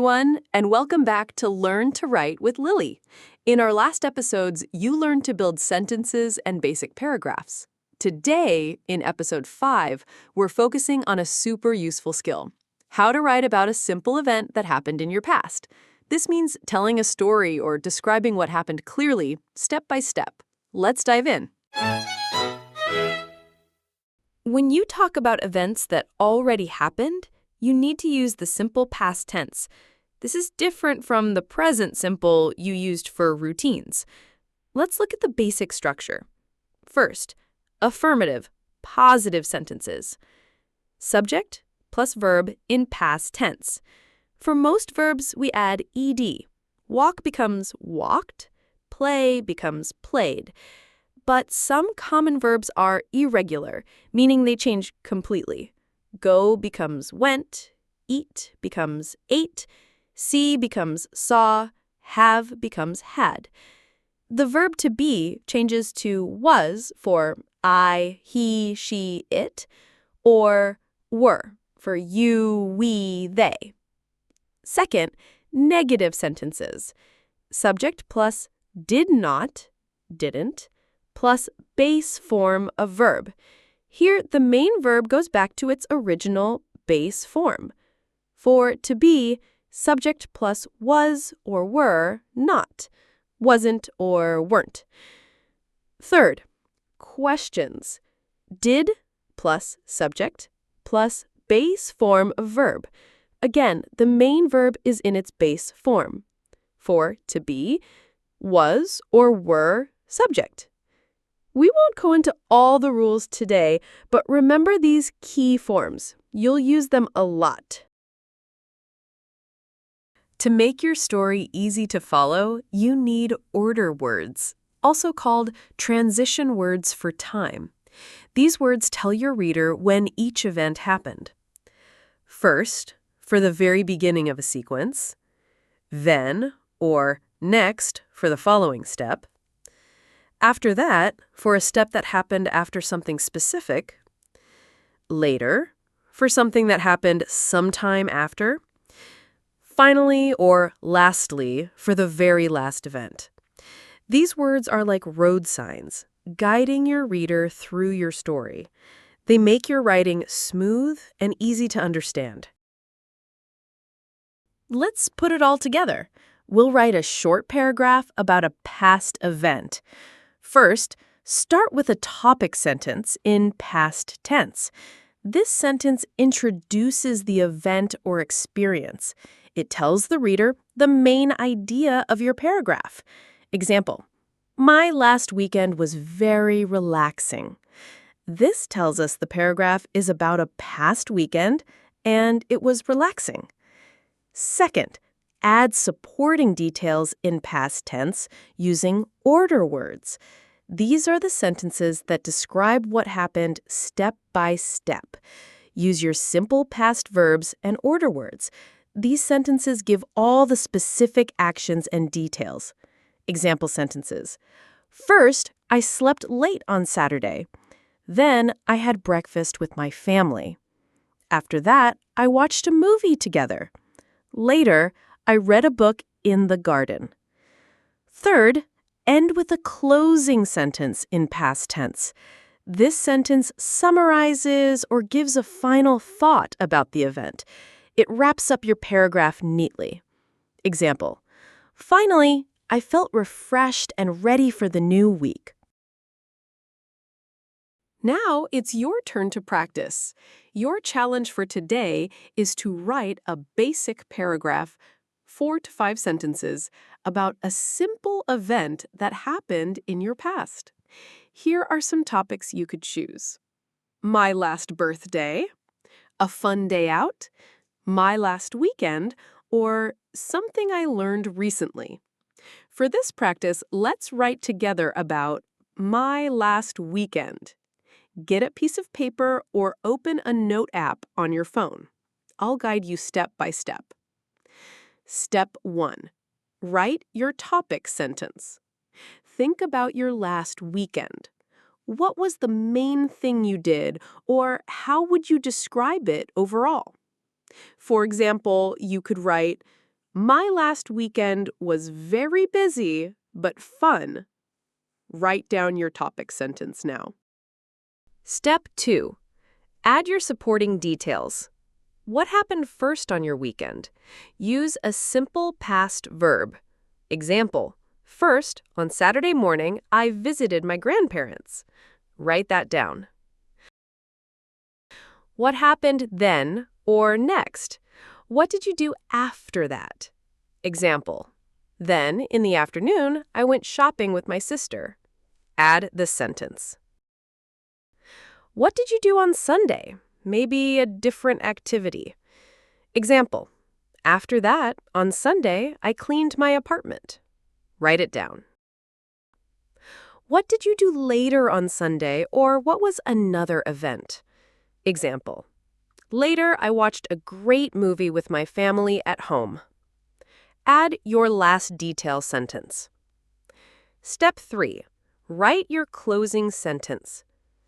everyone, and welcome back to Learn to Write with Lily. In our last episodes, you learned to build sentences and basic paragraphs. Today, in episode 5, we're focusing on a super useful skill: how to write about a simple event that happened in your past. This means telling a story or describing what happened clearly, step by step. Let's dive in. When you talk about events that already happened, you need to use the simple past tense. This is different from the present simple you used for routines. Let's look at the basic structure. First, affirmative, positive sentences. Subject plus verb in past tense. For most verbs, we add ed. Walk becomes walked, play becomes played. But some common verbs are irregular, meaning they change completely. Go becomes went, eat becomes ate, see becomes saw, have becomes had. The verb to be changes to was for I, he, she, it, or were for you, we, they. Second, negative sentences. Subject plus did not, didn't, plus base form of verb. Here, the main verb goes back to its original base form. For to be, subject plus was or were not, wasn't or weren't. Third, questions. Did plus subject plus base form of verb. Again, the main verb is in its base form. For to be, was or were subject. We won't go into all the rules today, but remember these key forms. You'll use them a lot. To make your story easy to follow, you need order words, also called transition words for time. These words tell your reader when each event happened. First, for the very beginning of a sequence. Then, or next, for the following step. After that, for a step that happened after something specific. Later, for something that happened sometime after. Finally, or lastly, for the very last event. These words are like road signs, guiding your reader through your story. They make your writing smooth and easy to understand. Let's put it all together. We'll write a short paragraph about a past event. First, start with a topic sentence in past tense. This sentence introduces the event or experience. It tells the reader the main idea of your paragraph. Example, my last weekend was very relaxing. This tells us the paragraph is about a past weekend and it was relaxing. Second, add supporting details in past tense using order words. These are the sentences that describe what happened step by step. Use your simple past verbs and order words. These sentences give all the specific actions and details. Example sentences. First, I slept late on Saturday. Then, I had breakfast with my family. After that, I watched a movie together. Later, I read a book in the garden. Third, end with a closing sentence in past tense. This sentence summarizes or gives a final thought about the event. It wraps up your paragraph neatly. Example, finally, I felt refreshed and ready for the new week. Now it's your turn to practice. Your challenge for today is to write a basic paragraph, 4 to 5 sentences, about a simple event that happened in your past. Here are some topics you could choose: my last birthday, a fun day out, my last weekend, or something I learned recently. For this practice, let's write together about my last weekend. Get a piece of paper or open a note app on your phone. I'll guide you step by step. Step 1. Write your topic sentence. Think about your last weekend. What was the main thing you did, or how would you describe it overall? For example, you could write, My last weekend was very busy, but fun. Write down your topic sentence now. Step 2. Add your supporting details. What happened first on your weekend? Use a simple past verb. Example, first, on Saturday morning, I visited my grandparents. Write that down. What happened then or next? What did you do after that? Example, then, in the afternoon, I went shopping with my sister. Add the sentence. What did you do on Sunday? Maybe a different activity. Example, after that, on Sunday, I cleaned my apartment. Write it down. What did you do later on Sunday, or what was another event? Example, later I watched a great movie with my family at home. Add your last detail sentence. Step 3. Write your closing sentence.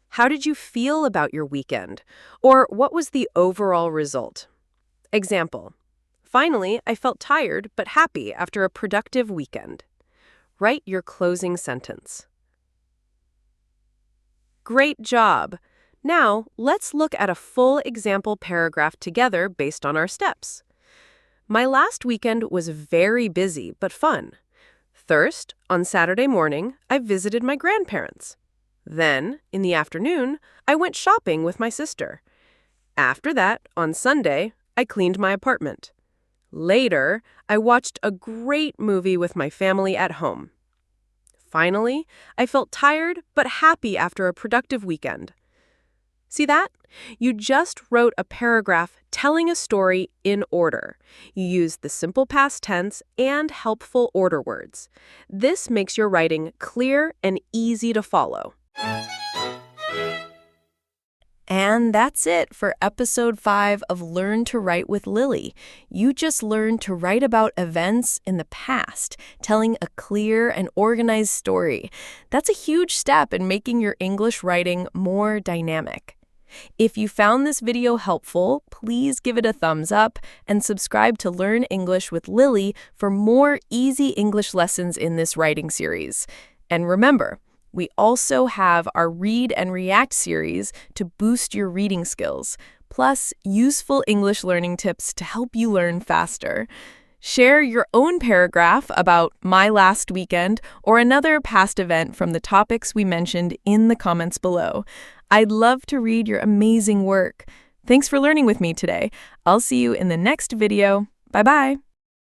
How did you feel about your weekend? Or what was the overall result? Example, finally, I felt tired but happy after a productive weekend. Write your closing sentence. Great job! Now, let's look at a full example paragraph together based on our steps. My last weekend was very busy but fun. First, on Saturday morning, I visited my grandparents. Then, in the afternoon, I went shopping with my sister. After that, on Sunday, I cleaned my apartment. Later, I watched a great movie with my family at home. Finally, I felt tired but happy after a productive weekend. See that? You just wrote a paragraph telling a story in order. You used the simple past tense and helpful order words. This makes your writing clear and easy to follow. And that's it for episode 5 of Learn to Write with Lily. You just learned to write about events in the past, telling a clear and organized story. That's a huge step in making your English writing more dynamic. If you found this video helpful, please give it a thumbs up and subscribe to Learn English with Lily for more easy English lessons in this writing series. And remember, we also have our Read and React series to boost your reading skills, plus useful English learning tips to help you learn faster. Share your own paragraph about my last weekend or another past event from the topics we mentioned in the comments below. I'd love to read your amazing work. Thanks for learning with me today. I'll see you in the next video. Bye-bye.